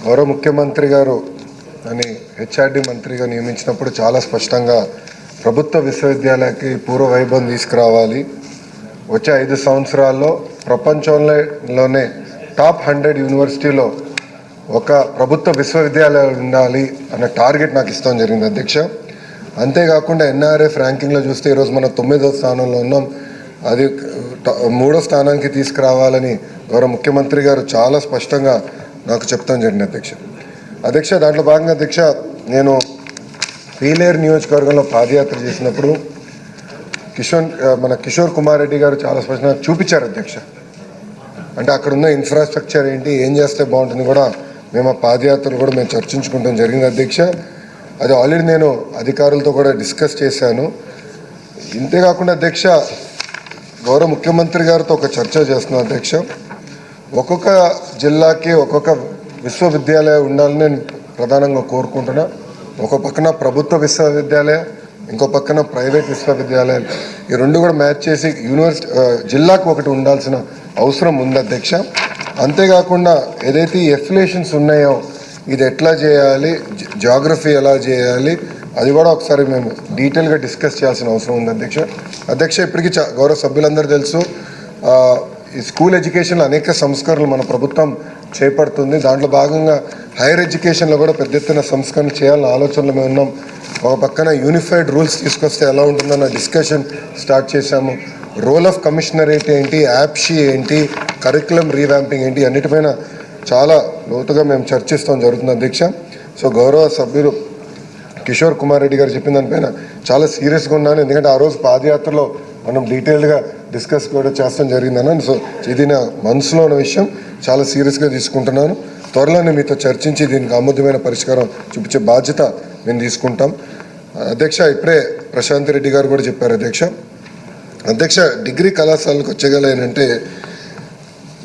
గౌరవ ముఖ్యమంత్రి గారు అని హెచ్ఆర్డి మంత్రిగా నియమించినప్పుడు చాలా స్పష్టంగా ప్రభుత్వ విశ్వవిద్యాలయానికి పూర్వ వైభవం తీసుకురావాలి, వచ్చే 5 సంవత్సరాల్లో ప్రపంచంలోనే టాప్ 100 యూనివర్సిటీలో ఒక ప్రభుత్వ విశ్వవిద్యాలయం ఉండాలి అనే టార్గెట్ నాకు ఇస్తాం జరిగింది అధ్యక్ష. అంతేకాకుండా ఎన్ఆర్ఎఫ్ ర్యాంకింగ్లో చూస్తే ఈరోజు మనం 9వ స్థానంలో ఉన్నాం. అది 3వ స్థానానికి తీసుకురావాలని గౌరవ ముఖ్యమంత్రి గారు చాలా స్పష్టంగా నాకు చెప్తాం జరిగింది అధ్యక్ష. దాంట్లో భాగంగా అధ్యక్ష, నేను పీలేరు నియోజకవర్గంలో పాదయాత్ర చేసినప్పుడు కిషోర్ కుమార్ రెడ్డి గారు చాలా స్పష్టంగా చూపించారు అధ్యక్ష. అంటే అక్కడ ఉన్న ఇన్ఫ్రాస్ట్రక్చర్ ఏంటి, ఏం చేస్తే బాగుంటుంది కూడా మేము ఆ పాదయాత్రలు కూడా మేము చర్చించుకుంటాం జరిగింది అధ్యక్ష. అది ఆల్రెడీ నేను అధికారులతో కూడా డిస్కస్ చేశాను. ఇంతేకాకుండా అధ్యక్ష, గౌరవ ముఖ్యమంత్రి గారితో ఒక చర్చ చేస్తున్నాను అధ్యక్ష. ఒక్కొక్క జిల్లాకి ఒక్కొక్క విశ్వవిద్యాలయం ఉండాలని నేను ప్రధానంగా కోరుకుంటున్నా. ఒక పక్కన ప్రభుత్వ విశ్వవిద్యాలయం, ఇంకో పక్కన ప్రైవేట్ విశ్వవిద్యాలయాలు, ఈ రెండు కూడా మ్యాచ్ చేసి జిల్లాకు ఒకటి ఉండాల్సిన అవసరం ఉంది అధ్యక్ష. అంతేకాకుండా ఏదైతే ఈ ఎఫిలియేషన్స్ ఉన్నాయో ఇది ఎట్లా చేయాలి, జాగ్రఫీ ఎలా చేయాలి, అది కూడా ఒకసారి మేము డీటెయిల్గా డిస్కస్ చేయాల్సిన అవసరం ఉంది అధ్యక్ష. ఇప్పటికీ గౌరవ సభ్యులందరూ తెలుసు, ఈ స్కూల్ ఎడ్యుకేషన్లో అనేక సంస్కరణలు మన ప్రభుత్వం చేపడుతుంది. దాంట్లో భాగంగా హైయర్ ఎడ్యుకేషన్లో కూడా పెద్ద ఎత్తున సంస్కరణ చేయాలన్న ఆలోచనలో మేము ఉన్నాం. ఒక పక్కన యూనిఫైడ్ రూల్స్ తీసుకొస్తే ఎలా ఉంటుందన్న డిస్కషన్ స్టార్ట్ చేశాము. రోల్ ఆఫ్ కమిషనరేట్ ఏంటి, యాప్షీ ఏంటి, కరికులం రీవ్యాంపింగ్ ఏంటి, అన్నిటిపైన చాలా లోతుగా మేము చర్చిస్తాం జరుగుతుంది అధ్యక్ష. సో గౌరవ సభ్యులు కిషోర్ కుమార్ రెడ్డి గారు చెప్పిన దానిపైన చాలా సీరియస్గా ఉన్నాను. ఎందుకంటే ఆ రోజు పాదయాత్రలో మనం డీటెయిల్గా డిస్కస్ కూడా చేస్తాం జరిగిందన్న. సో ఇది నా మనసులో ఉన్న విషయం, చాలా సీరియస్గా తీసుకుంటున్నాను. త్వరలోనే మీతో చర్చించి దీనికి ఆమోదమైన పరిష్కారం చూపించే బాధ్యత మేము తీసుకుంటాం అధ్యక్ష. ఇప్పుడే ప్రశాంత్ రెడ్డి గారు కూడా చెప్పారు అధ్యక్ష. డిగ్రీ కళాశాలకు వచ్చేగలంటే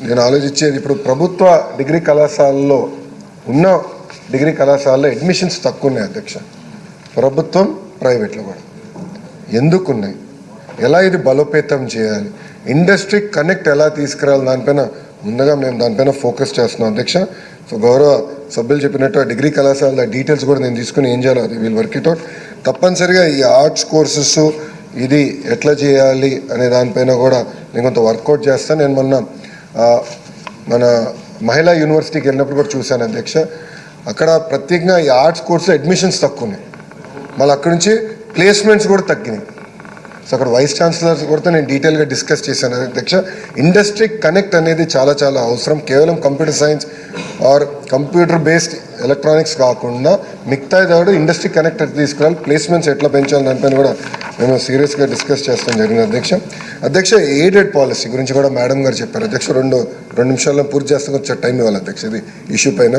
నేను ఆలోచించేది, ఇప్పుడు ప్రభుత్వ డిగ్రీ కళాశాలలో ఉన్న డిగ్రీ కళాశాలలో అడ్మిషన్స్ తక్కువ ఉన్నాయి అధ్యక్ష. ప్రభుత్వం ప్రైవేట్లో కూడా ఎందుకున్నాయి, ఎలా ఇది బలోపేతం చేయాలి, ఇండస్ట్రీ కనెక్ట్ ఎలా తీసుకురావాలి, దానిపైన ముందుగా మేము దానిపైన ఫోకస్ చేస్తున్నాం అధ్యక్ష. సో గౌరవ సభ్యులు చెప్పినట్టు ఆ డిగ్రీ కళాశాల డీటెయిల్స్ కూడా నేను తీసుకుని ఏం చేయాలో అది వీళ్ళు వర్క్ ఇట్ అవుట్. తప్పనిసరిగా ఈ ఆర్ట్స్ కోర్సెస్ ఇది ఎట్లా చేయాలి అనే దానిపైన కూడా నేను కొంత వర్కౌట్ చేస్తాను. నేను మొన్న మన మహిళా యూనివర్సిటీకి వెళ్ళినప్పుడు కూడా చూశాను అధ్యక్ష. అక్కడ ప్రత్యేకంగా ఈ ఆర్ట్స్ కోర్సులో అడ్మిషన్స్ తక్కువ ఉన్నాయి, మళ్ళీ అక్కడి నుంచి ప్లేస్మెంట్స్ కూడా తగ్గినాయి. సో అక్కడ వైస్ ఛాన్సలర్స్ కూడా నేను డీటెయిల్గా డిస్కస్ చేశాను అధ్యక్ష. ఇండస్ట్రీ కనెక్ట్ అనేది చాలా చాలా అవసరం. కేవలం computer science or computer based electronics కాకుండా మిగతా కూడా ఇండస్ట్రీ కనెక్ట్ తీసుకురావాలి, ప్లేస్మెంట్స్ ఎట్లా పెంచాలి దానిపైన కూడా మేము సీరియస్గా డిస్కస్ చేస్తాం జరిగింది అధ్యక్ష. ఎయిడెడ్ పాలసీ గురించి కూడా మేడం గారు చెప్పారు అధ్యక్ష. రెండు నిమిషాల్లో పూర్తి చేస్తాం, వచ్చే టైం ఇవ్వాలి అధ్యక్ష. ఇది ఇష్యూ పైన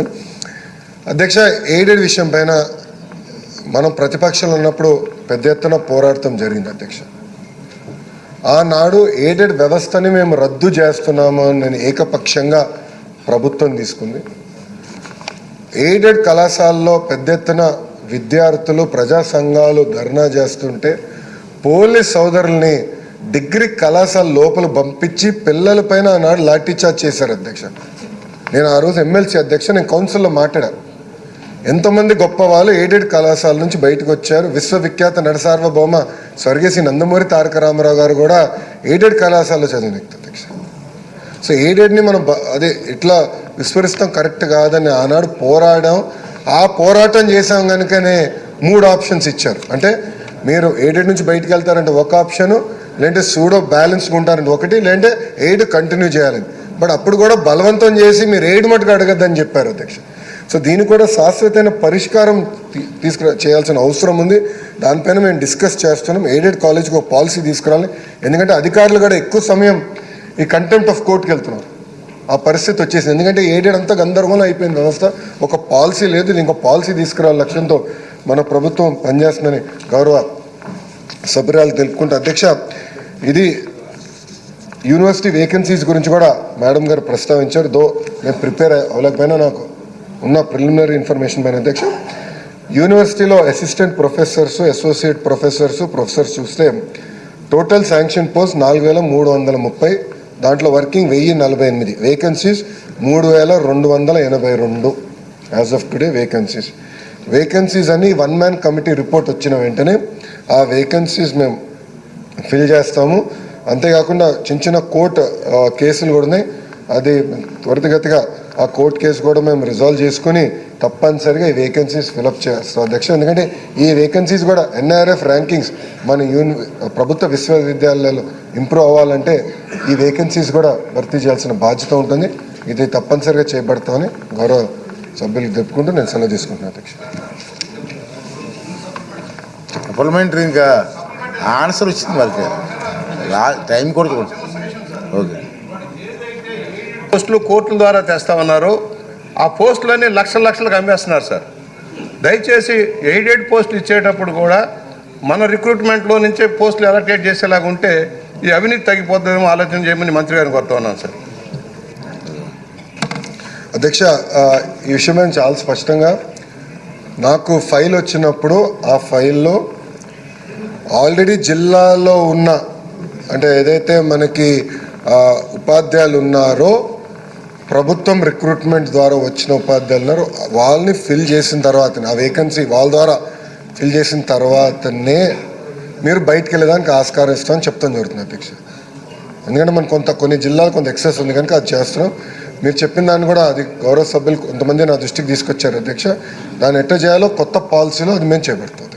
అధ్యక్ష, ఎయిడెడ్ విషయం పైన మనం ప్రతిపక్షంలో ఉన్నప్పుడు పెద్ద ఎత్తున పోరాటం జరిగింది అధ్యక్ష. ఆనాడు ఎయిడెడ్ వ్యవస్థని మేము రద్దు చేస్తున్నాము అని ఏకపక్షంగా ప్రభుత్వం తీసుకుంది. ఎయిడెడ్ కళాశాలలో పెద్ద ఎత్తున విద్యార్థులు ప్రజా సంఘాలు ధర్నా చేస్తుంటే పోలీస్ సోదరుల్ని డిగ్రీ కళాశాల లోపల పంపించి పిల్లలపైన ఆనాడు లాఠీచార్జ్ చేశారు అధ్యక్ష. నేను ఆ రోజు ఎమ్మెల్సీ అధ్యక్ష, నేను కౌన్సిల్లో మాట్లాడాను. ఎంతోమంది గొప్ప వాళ్ళు ఎయిడెడ్ కళాశాల నుంచి బయటకు వచ్చారు. విశ్వవిఖ్యాత నటసార్వభౌమ స్వర్గీయ నందమూరి తారక రామారావు గారు కూడా ఎయిడెడ్ కళాశాలలో చదివిన వ్యక్తి అధ్యక్ష. సో ఎయిడెడ్ని మనం అదే ఇట్లా విస్మరిస్తాం కరెక్ట్ కాదని ఆనాడు పోరాడాం. ఆ పోరాటం చేసాం కనుకనే 3 ఆప్షన్స్ ఇచ్చారు. అంటే మీరు ఎయిడెడ్ నుంచి బయటకు వెళ్తారంటే ఒక ఆప్షను, లేదంటే సూడో బ్యాలెన్స్గా ఉంటారంటే ఒకటి, లేదంటే ఎయిడ్ కంటిన్యూ చేయాలని. బట్ అప్పుడు కూడా బలవంతం చేసి మీరు ఎయిడ్ మటుకు అడగద్దని చెప్పారు అధ్యక్ష. సో దీనికి కూడా శాశ్వతమైన పరిష్కారం చేయాల్సిన అవసరం ఉంది. దానిపైన మేము డిస్కస్ చేస్తున్నాం. ఎయిడెడ్ కాలేజ్కి ఒక పాలసీ తీసుకురావాలి. ఎందుకంటే అధికారులు కూడా ఎక్కువ సమయం ఈ కంటెంప్ట్ ఆఫ్ కోర్టుకి వెళ్తున్నారు. ఆ పరిస్థితి వచ్చేసింది. ఎందుకంటే ఎయిడెడ్ అంతా గందరగోళం అయిపోయింది వ్యవస్థ. ఒక పాలసీ లేదు, ఇంకో పాలసీ తీసుకురావాలి లక్ష్యంతో మన ప్రభుత్వం పనిచేస్తుందని గౌరవ సభ్యురాలు తెలుపుకుంటూ అధ్యక్ష, ఇది యూనివర్సిటీ వేకెన్సీస్ గురించి కూడా మేడం గారు ప్రస్తావించారు. నేను ప్రిపేర్ అవ్వలేకపోయినా నాకు ఉన్న ప్రిలిమినరీ ఇన్ఫర్మేషన్ పైన అధ్యక్ష, యూనివర్సిటీలో అసిస్టెంట్ ప్రొఫెసర్స్, అసోసియేట్ ప్రొఫెసర్స్ చూస్తే టోటల్ శాంక్షన్ పోస్ట్ 4330, దాంట్లో working 1048, vacancies 3282 as of today vacancies అని 1 man కమిటీ రిపోర్ట్ వచ్చిన వెంటనే ఆ వేకెన్సీస్ మేము ఫిల్ చేస్తాము. అంతేకాకుండా చిన్న కోర్టు కేసులు కూడా ఉన్నాయి. అది త్వరితగతిగా ఆ కోర్టు కేసు కూడా మేము రిజాల్వ్ చేసుకుని తప్పనిసరిగా ఈ వేకెన్సీస్ ఫిలప్ చేస్తాం అధ్యక్ష. ఎందుకంటే ఈ వేకెన్సీస్ కూడా ఎన్ఐఆర్ఎఫ్ ర్యాంకింగ్స్ మన ప్రభుత్వ విశ్వవిద్యాలయాలు ఇంప్రూవ్ అవ్వాలంటే ఈ వేకెన్సీస్ కూడా భర్తీ చేయాల్సిన బాధ్యత ఉంటుంది. ఇది తప్పనిసరిగా చేపడతామని గౌరవ సభ్యులకు చెప్పుకుంటూ నేను సెలవు తీసుకుంటున్నాను అధ్యక్ష. సప్లిమెంటరీ ఇంకా ఆన్సర్ వచ్చింది వాళ్ళకి టైం కూడా ఓకే. పోస్టులు కోర్టుల ద్వారా తెస్తామన్నారు. ఆ పోస్టులన్నీ లక్షలకు అమ్మేస్తున్నారు సార్. దయచేసి ఎయిడెడ్ పోస్టులు ఇచ్చేటప్పుడు కూడా మన రిక్రూట్మెంట్లో నుంచే పోస్టులు అలొకేట్ చేసేలాగా ఉంటే ఈ అవినీతి తగ్గిపోతుందేమో ఆలోచన చేయమని మంత్రి గారిని కోరుతా ఉన్నాను సార్. అధ్యక్ష, ఈ విషయం నేను చాలా స్పష్టంగా నాకు ఫైల్ వచ్చినప్పుడు ఆ ఫైల్లో ఆల్రెడీ జిల్లాలో ఉన్న అంటే ఏదైతే మనకి ఉపాధ్యాయులు ఉన్నారో ప్రభుత్వం రిక్రూట్మెంట్ ద్వారా వచ్చిన ఉపాధ్యాయులు ఉన్నారో వాళ్ళని ఫిల్ చేసిన తర్వాతనే ఆ వేకెన్సీ వాళ్ళ ద్వారా ఫిల్ చేసిన తర్వాతనే మీరు బయటకు వెళ్ళేదానికి ఆస్కారం ఇస్తామని చెప్తాను జరుగుతుంది అధ్యక్ష. ఎందుకంటే మనం కొన్ని జిల్లాలు కొంత ఎక్సెస్ ఉంది కనుక అది చేస్తున్నాం. మీరు చెప్పిన దాన్ని కూడా అది గౌరవ సభ్యులు కొంతమంది నా దృష్టికి తీసుకొచ్చారు అధ్యక్ష. దాన్ని ఎట్లా చేయాలో కొత్త పాలసీలో అది మేము చేపడతాం.